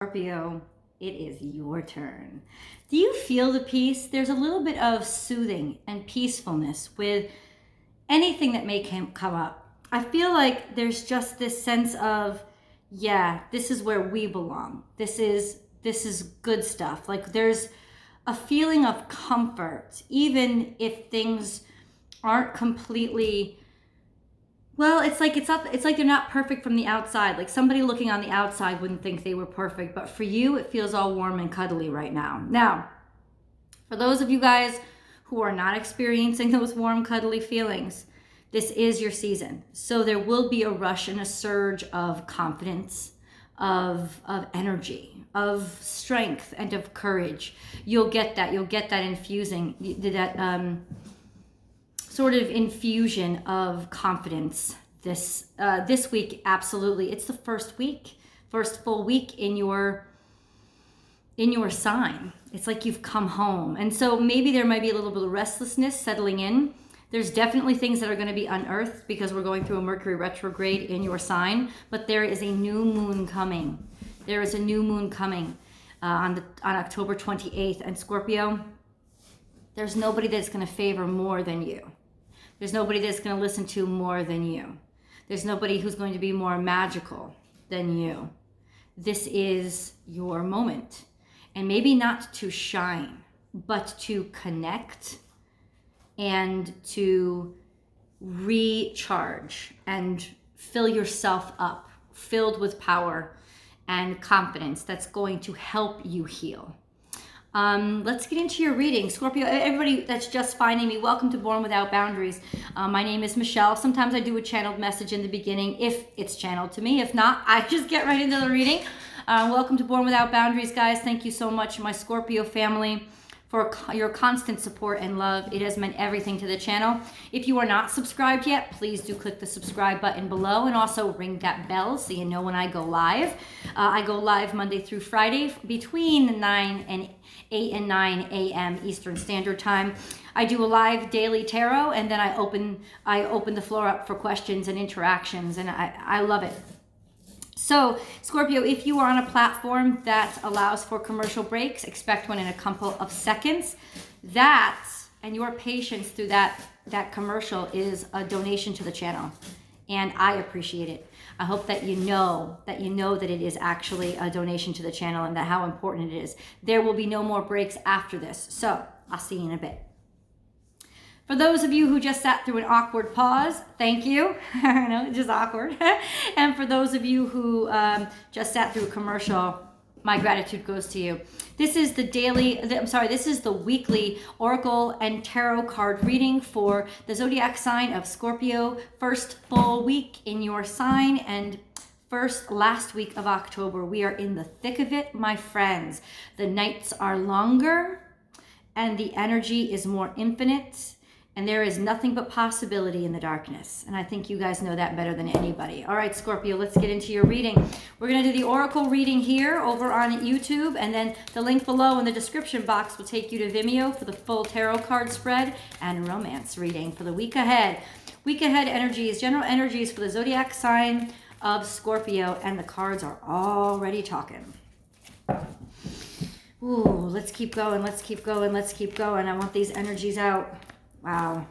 Scorpio, it is your turn. Do you feel the peace? There's a little bit of soothing and peacefulness with anything that may come up. I feel like there's just this sense of, yeah, this is where we belong. This is good stuff. Like there's a feeling of comfort, even if things aren't completely, well, it's like they're not perfect from the outside. Like somebody looking on the outside wouldn't think they were perfect, but for you, it feels all warm and cuddly right now. Now, for those of you guys who are not experiencing those warm, cuddly feelings, this is your season. So there will be a rush and a surge of confidence, of energy, of strength, and of courage. You'll get that infusing, that sort of infusion of confidence this week. Absolutely. It's the first full week in your sign. It's like you've come home. And so maybe there might be a little bit of restlessness settling in. There's definitely things that are going to be unearthed because we're going through a Mercury retrograde in your sign, but there is a new moon coming. There is a new moon coming on October 28th. And Scorpio, there's nobody that's going to favor more than you. There's nobody that's going to listen to more than you. There's nobody who's going to be more magical than you. This is your moment. And maybe not to shine, but to connect and to recharge and fill yourself up, filled with power and confidence that's going to help you heal. Let's get into your reading. Scorpio, everybody that's just finding me, welcome to Born Without Boundaries. My name is Michelle. Sometimes I do a channeled message in the beginning if it's channeled to me. If not, I just get right into the reading. Welcome to Born Without Boundaries, guys. Thank you so much, my Scorpio family, for your constant support and love. It has meant everything to the channel. If you are not subscribed yet, please do click the subscribe button below and also ring that bell so you know when I go live. I go live Monday through Friday between 8 and 9 a.m. Eastern Standard Time. I do a live daily tarot, and then I open the floor up for questions and interactions, and I love it. So, Scorpio, if you are on a platform that allows for commercial breaks, expect one in a couple of seconds. That, and your patience through that commercial is a donation to the channel. And I appreciate it. I hope that you know that it is actually a donation to the channel and that how important it is. There will be no more breaks after this. So, I'll see you in a bit. For those of you who just sat through an awkward pause, thank you. I know, it's just awkward. And for those of you who just sat through a commercial, my gratitude goes to you. This is this is the weekly Oracle and Tarot card reading for the zodiac sign of Scorpio. First full week in your sign and last week of October. We are in the thick of it, my friends. The nights are longer and the energy is more infinite. And there is nothing but possibility in the darkness. And I think you guys know that better than anybody. All right, Scorpio, let's get into your reading. We're going to do the Oracle reading here over on YouTube. And then the link below in the description box will take you to VIMEO for the full tarot card spread and romance reading for the week ahead. Week ahead energies, general energies for the zodiac sign of Scorpio. And the cards are already talking. Ooh, let's keep going, let's keep going, let's keep going. I want these energies out. Wow.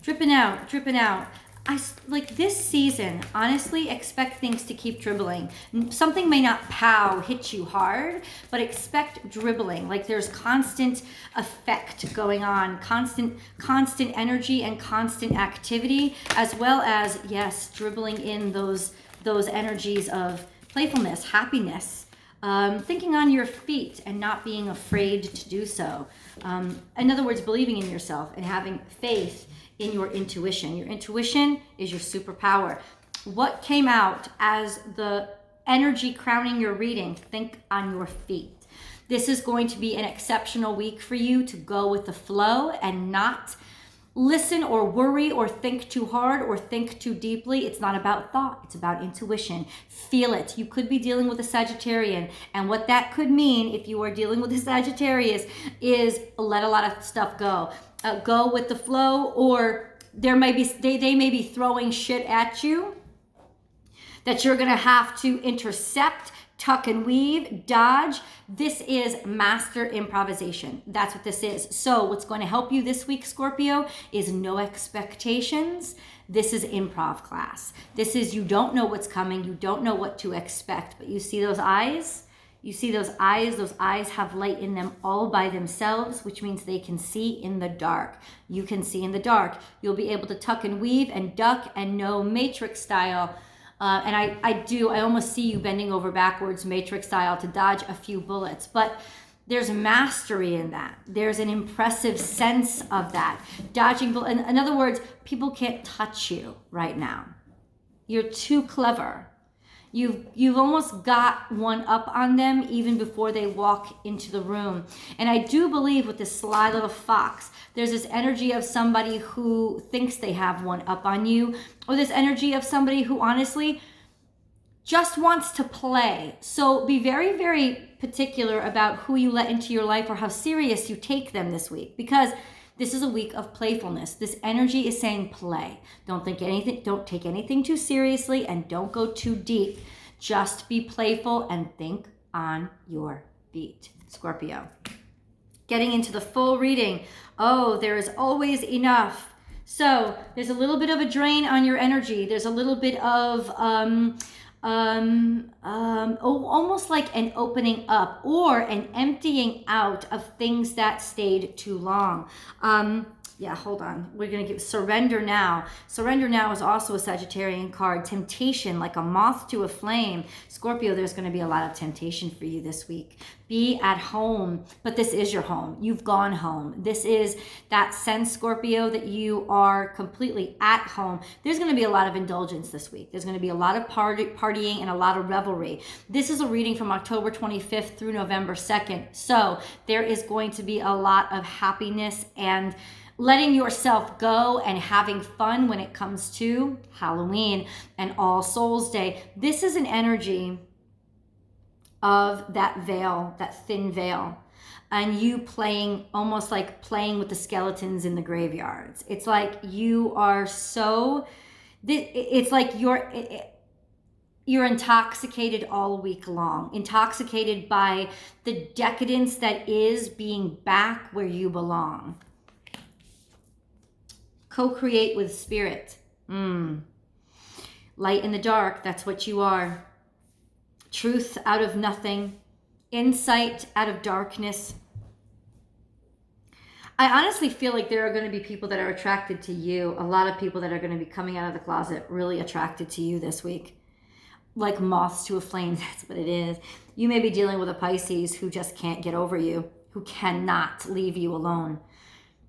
Dripping out. I like this season, honestly, expect things to keep dribbling. Something may not hit you hard, but expect dribbling. Like there's constant effect going on, constant energy and constant activity, as well as, yes, dribbling in those energies of playfulness, happiness, thinking on your feet and not being afraid to do so. In other words, believing in yourself and having faith in your intuition. Your intuition is your superpower. What came out as the energy crowning your reading? Think on your feet. This is going to be an exceptional week for you to go with the flow and not listen or worry or think too hard or think too deeply. It's not about thought. It's about intuition. Feel it. You could be dealing with a Sagittarian. And what that could mean if you are dealing with a Sagittarius is let a lot of stuff go. Go with the flow, or they may be throwing shit at you that you're going to have to intercept, tuck and weave, dodge. This is master improvisation. That's what this is. So what's going to help you this week, Scorpio, is no expectations. This is improv class. This is, you don't know what's coming. You don't know what to expect, but you see those eyes? You see those eyes have light in them all by themselves, which means they can see in the dark. You can see in the dark. You'll be able to tuck and weave and duck and know Matrix style. And I almost see you bending over backwards Matrix style to dodge a few bullets, but there's mastery in that. There's an impressive sense of that. Dodging bullets, in other words, people can't touch you right now. You're too clever. You've almost got one up on them even before they walk into the room. And I do believe with this sly little fox, there's this energy of somebody who thinks they have one up on you, or this energy of somebody who honestly just wants to play. So be very, very particular about who you let into your life or how serious you take them this week, because this is a week of playfulness. This energy is saying play. Don't take anything too seriously, and don't go too deep. Just be playful and think on your beat, Scorpio. Getting into the full reading. Oh, there is always enough. So there's a little bit of a drain on your energy. There's a little bit of almost like an opening up or an emptying out of things that stayed too long. Yeah, hold on. We're going to give surrender now. Surrender now is also a Sagittarian card. Temptation, like a moth to a flame. Scorpio, there's going to be a lot of temptation for you this week. Be at home, but this is your home. You've gone home. This is that sense, Scorpio, that you are completely at home. There's going to be a lot of indulgence this week. There's going to be a lot of partying and a lot of revelry. This is a reading from October 25th through November 2nd. So there is going to be a lot of happiness and letting yourself go and having fun when it comes to Halloween and All Souls Day. This is an energy of that veil, that thin veil, and you playing, almost like playing with the skeletons in the graveyards. It's like you are so, it's like you're intoxicated all week long, intoxicated by the decadence that is being back where you belong. Co-create with spirit. Light in the dark, that's what you are. Truth out of nothing. Insight out of darkness. I honestly feel like there are going to be people that are attracted to you. A lot of people that are going to be coming out of the closet really attracted to you this week. Like moths to a flame, that's what it is. You may be dealing with a Pisces who just can't get over you, who cannot leave you alone,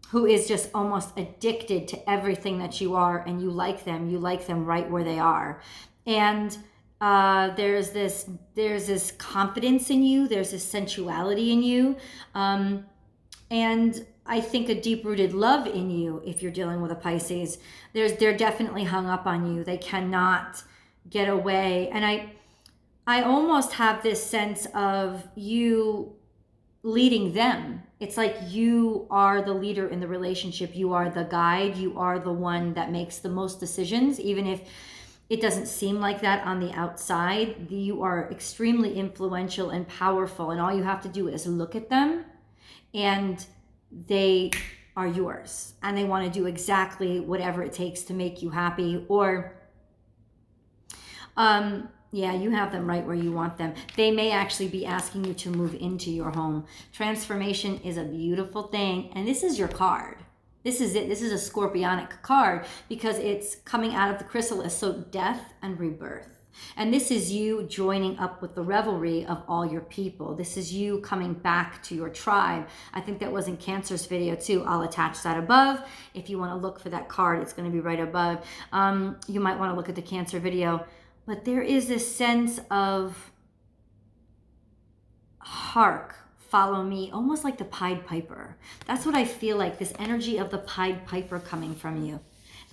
who is just almost addicted to everything that you are, and you like them right where they are. And there's this confidence in you, there's this sensuality in you, and I think a deep-rooted love in you. If you're dealing with a Pisces, they're definitely hung up on you. They cannot get away. And I almost have this sense of you leading them. It's like you are the leader in the relationship. You are the guide. You are the one that makes the most decisions, even if it doesn't seem like that on the outside. You are extremely influential and powerful, and all you have to do is look at them, and they are yours, and they want to do exactly whatever it takes to make you happy. Or yeah, you have them right where you want them. They may actually be asking you to move into your home. Transformation is a beautiful thing. And this is your card. This is it. This is a Scorpionic card because it's coming out of the chrysalis. So death and rebirth. And this is you joining up with the revelry of all your people. This is you coming back to your tribe. I think that was in Cancer's video too. I'll attach that above. If you want to look for that card, it's going to be right above. You might want to look at the Cancer video. But there is this sense of hark, follow me, almost like the Pied Piper. That's what I feel like, this energy of the Pied Piper coming from you.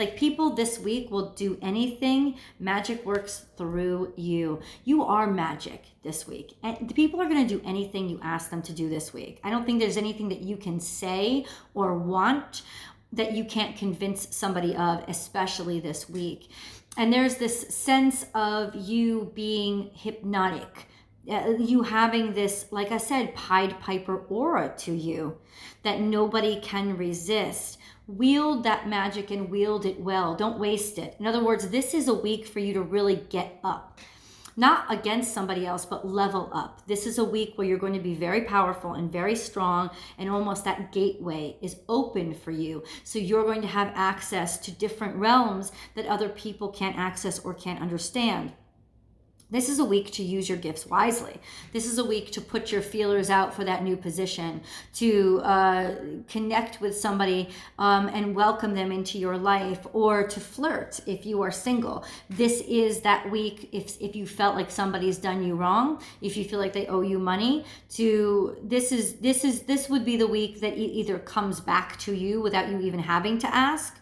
Like people this week will do anything. Magic works through you. You are magic this week. And the people are going to do anything you ask them to do this week. I don't think there's anything that you can say or want that you can't convince somebody of, especially this week. And there's this sense of you being hypnotic. you having this, like I said, Pied Piper aura to you that nobody can resist. Wield that magic and wield it well. Don't waste it. In other words, this is a week for you to really get up. Not against somebody else, but level up. This is a week where you're going to be very powerful and very strong, and almost that gateway is open for you. So you're going to have access to different realms that other people can't access or can't understand. This is a week to use your gifts wisely. This is a week to put your feelers out for that new position, to connect with somebody and welcome them into your life, or to flirt if you are single. This is that week if you felt like somebody's done you wrong, if you feel like they owe you money, this would be the week that either comes back to you without you even having to ask.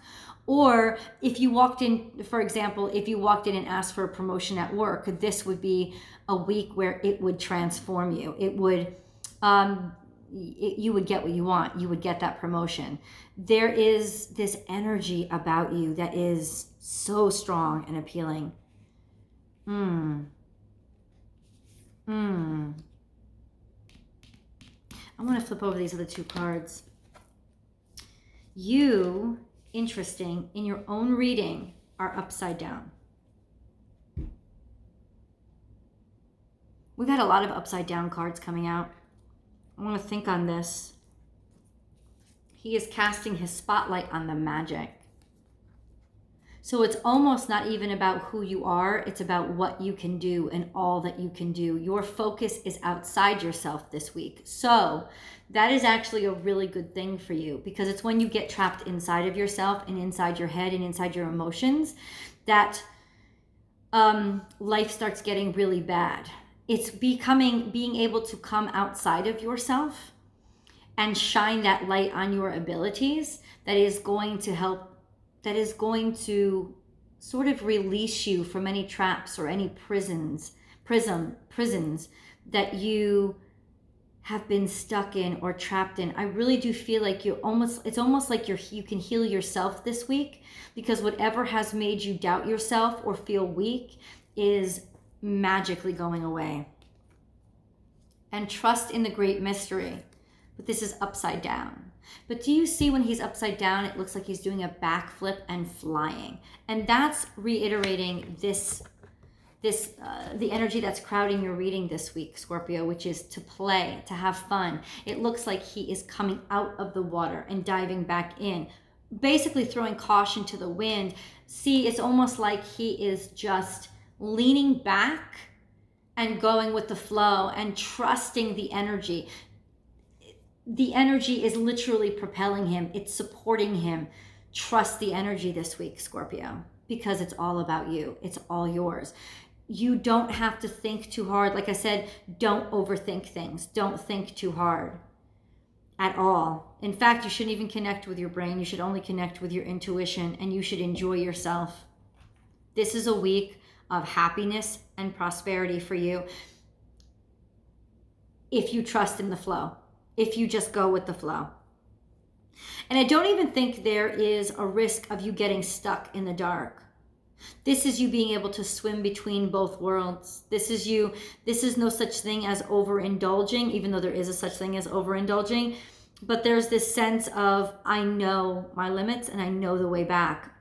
Or if you walked in, for example, if you walked in and asked for a promotion at work, this would be a week where it would transform you. It would, you would get what you want. You would get that promotion. There is this energy about you that is so strong and appealing. I want to flip over these other two cards. You, interesting, in your own reading, are upside down. We've had a lot of upside down cards coming out. I want to think on this. He is casting his spotlight on the magic. So it's almost not even about who you are, it's about what you can do and all that you can do. Your focus is outside yourself this week. So that is actually a really good thing for you, because it's when you get trapped inside of yourself and inside your head and inside your emotions that life starts getting really bad. It's being able to come outside of yourself and shine that light on your abilities that is going to help, that is going to sort of release you from any traps or any prisons that you have been stuck in or trapped in. I really do feel like it's almost like you can heal yourself this week, because whatever has made you doubt yourself or feel weak is magically going away. And trust in the great mystery. But this is upside down. But do you see when he's upside down, it looks like he's doing a backflip and flying. And that's reiterating the energy that's crowding your reading this week, Scorpio, which is to play, to have fun. It looks like he is coming out of the water and diving back in, basically throwing caution to the wind. See, it's almost like he is just leaning back and going with the flow and trusting the energy. The energy is literally propelling him. It's supporting him. Trust the energy this week, Scorpio, because it's all about you. It's all yours. You don't have to think too hard. Like I said, don't overthink things. Don't think too hard at all. In fact, you shouldn't even connect with your brain. You should only connect with your intuition, and you should enjoy yourself. This is a week of happiness and prosperity for you if you trust in the flow, if you just go with the flow. And I don't even think there is a risk of you getting stuck in the dark. This is you being able to swim between both worlds. This is no such thing as overindulging, even though there is a such thing as overindulging. But there's this sense of, I know my limits and I know the way back.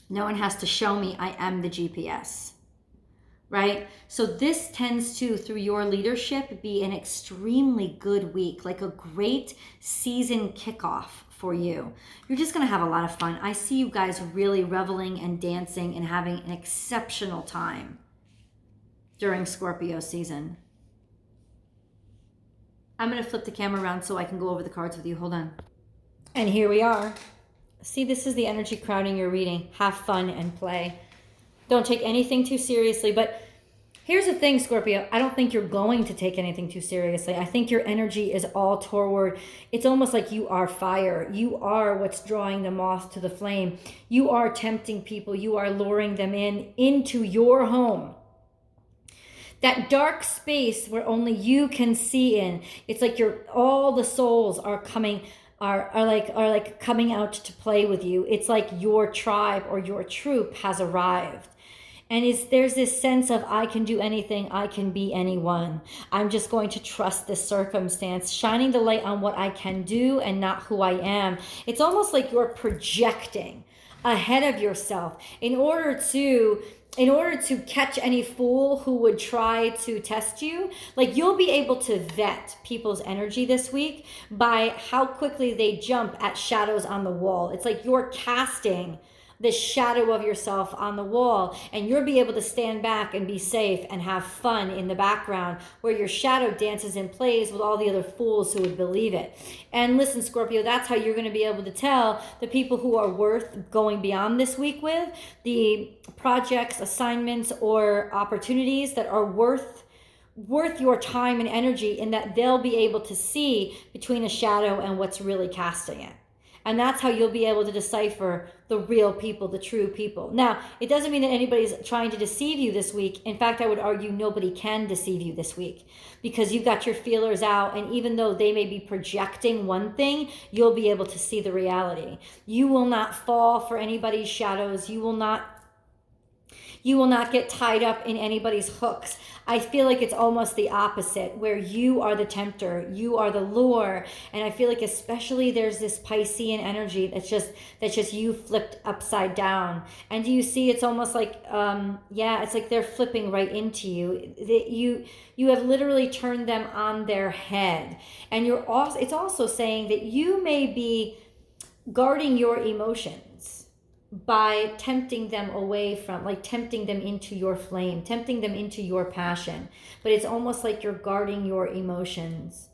No one has to show me. I am the GPS, right? So this tends to, through your leadership, be an extremely good week, like a great season kickoff for you. You're just going to have a lot of fun. I see you guys really reveling and dancing and having an exceptional time during Scorpio season. I'm going to flip the camera around so I can go over the cards with you. Hold on. And here we are. See, this is the energy crowding your reading. Have fun and play. Don't take anything too seriously. But here's the thing, Scorpio. I don't think you're going to take anything too seriously. I think your energy is all toward, it's almost like you are fire. You are what's drawing the moth to the flame. You are tempting people. You are luring them into your home. That dark space where only you can see in. It's like all the souls are coming, are like coming out to play with you. It's like your tribe or your troop has arrived. And there's this sense of, I can do anything, I can be anyone. I'm just going to trust this circumstance, shining the light on what I can do and not who I am. It's almost like you're projecting ahead of yourself in order to catch any fool who would try to test you. Like, you'll be able to vet people's energy this week by how quickly they jump at shadows on the wall. It's like you're casting the shadow of yourself on the wall, and you'll be able to stand back and be safe and have fun in the background, where your shadow dances and plays with all the other fools who would believe it. And listen, Scorpio, that's how you're going to be able to tell the people who are worth going beyond this week with, the projects, assignments, or opportunities that are worth your time and energy, in that they'll be able to see between a shadow and what's really casting it. And that's how you'll be able to decipher the real people, the true people. Now, it doesn't mean that anybody's trying to deceive you this week. In fact, I would argue nobody can deceive you this week, because you've got your feelers out. And even though they may be projecting one thing, you'll be able to see the reality. You will not fall for anybody's shadows. You will not get tied up in anybody's hooks. I feel like it's almost the opposite, where you are the tempter, you are the lure. And I feel like especially there's this Piscean energy that's just you flipped upside down. And do you see, it's almost like, it's like they're flipping right into you. You have literally turned them on their head. And it's also saying that you may be guarding your emotions by tempting them away from, like tempting them into your flame, tempting them into your passion. But it's almost like you're guarding your emotions.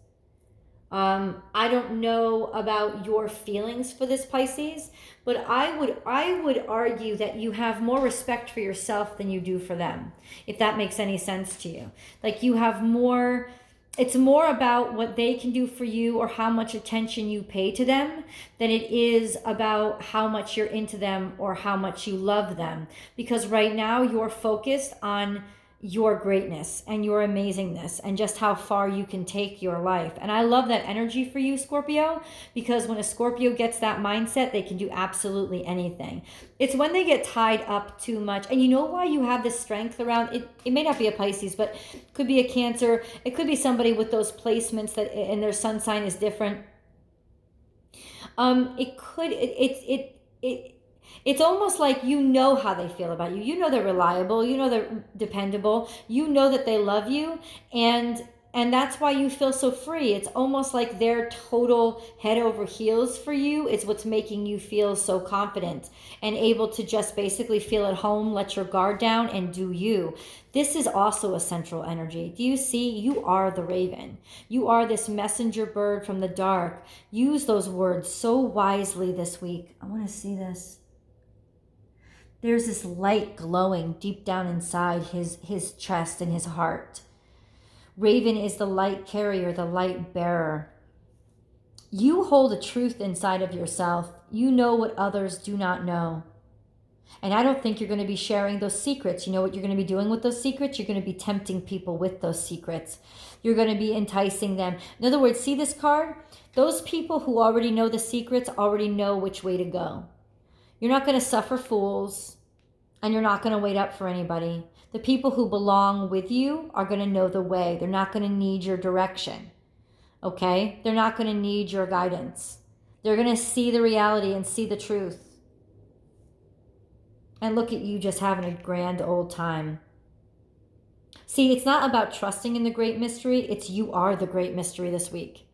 I don't know about your feelings for this, Pisces, but I would argue that you have more respect for yourself than you do for them, if that makes any sense to you. Like, you have more. It's more about what they can do for you or how much attention you pay to them than it is about how much you're into them or how much you love them. Because right now you're focused on your greatness and your amazingness and just how far you can take your life. And I love that energy for you, Scorpio, because when a Scorpio gets that mindset, they can do absolutely anything. It's when they get tied up too much. And you know why you have this strength around it? It may not be a Pisces, but it could be a Cancer. It could be somebody with those placements that, and their sun sign is different. It's almost like you know how they feel about you. You know they're reliable. You know they're dependable. You know that they love you. And that's why you feel so free. It's almost like their total head over heels for you is what's making you feel so confident and able to just basically feel at home, let your guard down, and do you. This is also a central energy. Do you see? You are the raven. You are this messenger bird from the dark. Use those words so wisely this week. I want to see this. There's this light glowing deep down inside his chest and his heart. Raven is the light carrier, the light bearer. You hold a truth inside of yourself. You know what others do not know. And I don't think you're going to be sharing those secrets. You know what you're going to be doing with those secrets? You're going to be tempting people with those secrets. You're going to be enticing them. In other words, see this card? Those people who already know the secrets already know which way to go. You're not going to suffer fools, and you're not going to wait up for anybody. The people who belong with you are going to know the way. They're not going to need your direction, okay? They're not going to need your guidance. They're going to see the reality and see the truth. And look at you just having a grand old time. See, it's not about trusting in the great mystery. It's you are the great mystery this week.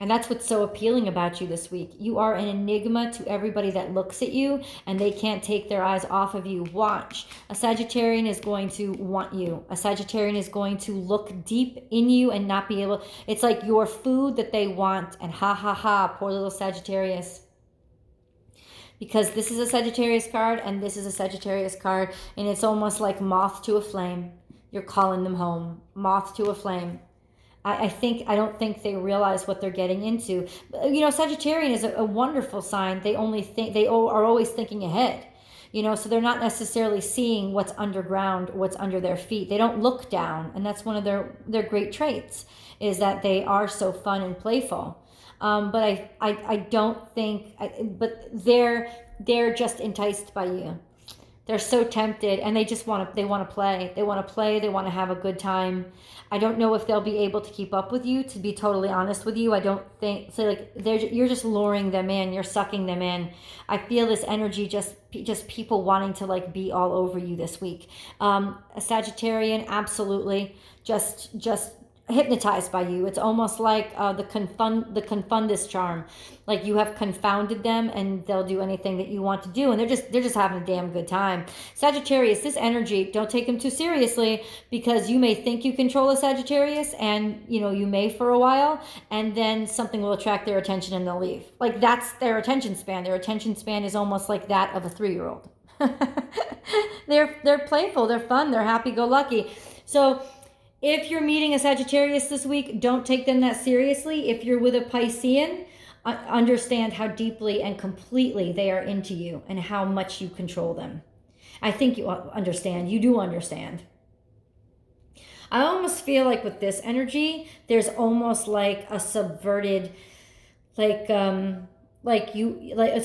And that's what's so appealing about you this week. You are an enigma to everybody that looks at you, and they can't take their eyes off of you. Watch. A Sagittarian is going to want you. A Sagittarian is going to look deep in you and not be able. It's like your food that they want. And ha ha ha, poor little Sagittarius. Because this is a Sagittarius card and this is a Sagittarius card. And it's almost like moth to a flame. You're calling them home. Moth to a flame. I don't think they realize what they're getting into. You know, Sagittarian is a wonderful sign. They are always thinking ahead. You know, so they're not necessarily seeing what's underground, what's under their feet. They don't look down, and that's one of their great traits, is that they are so fun and playful. But I don't think. But they're just enticed by you. They're so tempted, and they just want to, they want to play. They want to play. They want to have a good time. I don't know if they'll be able to keep up with you, to be totally honest with you. I don't think so. Like, you're just luring them in. You're sucking them in. I feel this energy, just people wanting to like be all over you this week. A Sagittarian, absolutely. Just hypnotized by you. It's almost like the confundus charm. Like, you have confounded them, and they'll do anything that you want to do, and they're just having a damn good time. Sagittarius, this energy, don't take them too seriously, because you may think you control a Sagittarius, and you may for a while, and then something will attract their attention and they'll leave. Like, that's their attention span. Their attention span is almost like that of a 3-year-old. They're playful, they're fun, they're happy-go-lucky. So if you're meeting a Sagittarius this week, don't take them that seriously. If you're with a Piscean, understand how deeply and completely they are into you and how much you control them. I think you understand. You do understand. I almost feel like with this energy, there's almost like a subverted, it's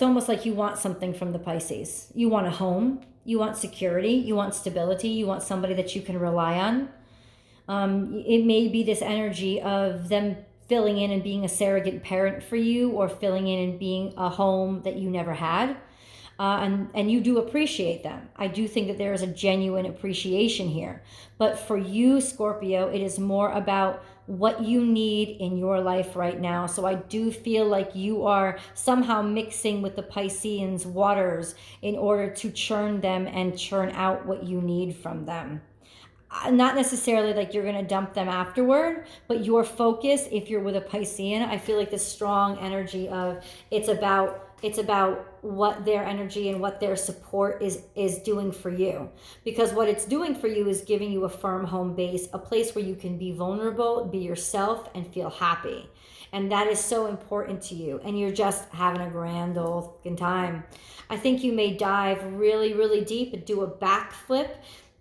almost like you want something from the Pisces. You want a home. You want security. You want stability. You want somebody that you can rely on. It may be this energy of them filling in and being a surrogate parent for you, or filling in and being a home that you never had. And you do appreciate them. I do think that there is a genuine appreciation here. But for you, Scorpio, it is more about what you need in your life right now. So I do feel like you are somehow mixing with the Pisceans' waters in order to churn them and churn out what you need from them. Not necessarily like you're going to dump them afterward, but your focus, if you're with a Piscean, I feel like the strong energy of it's about what their energy and what their support is doing for you. Because what it's doing for you is giving you a firm home base, a place where you can be vulnerable, be yourself, and feel happy. And that is so important to you. And you're just having a grand old time. I think you may dive really, really deep and do a backflip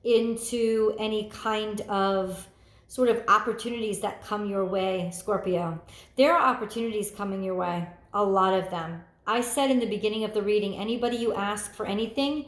into any kind of sort of opportunities that come your way, Scorpio. There are opportunities coming your way, a lot of them. I said in the beginning of the reading, anybody you ask for anything,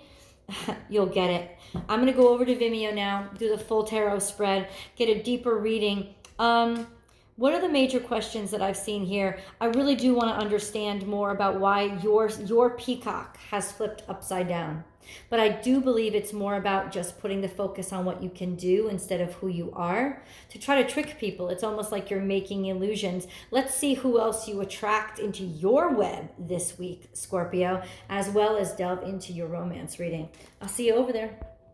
you'll get it. I'm going to go over to Vimeo now, do the full tarot spread, get a deeper reading. What are the major questions that I've seen here? I really do want to understand more about why your peacock has flipped upside down. But I do believe it's more about just putting the focus on what you can do instead of who you are. To try to trick people, it's almost like you're making illusions. Let's see who else you attract into your web this week, Scorpio, as well as delve into your romance reading. I'll see you over there.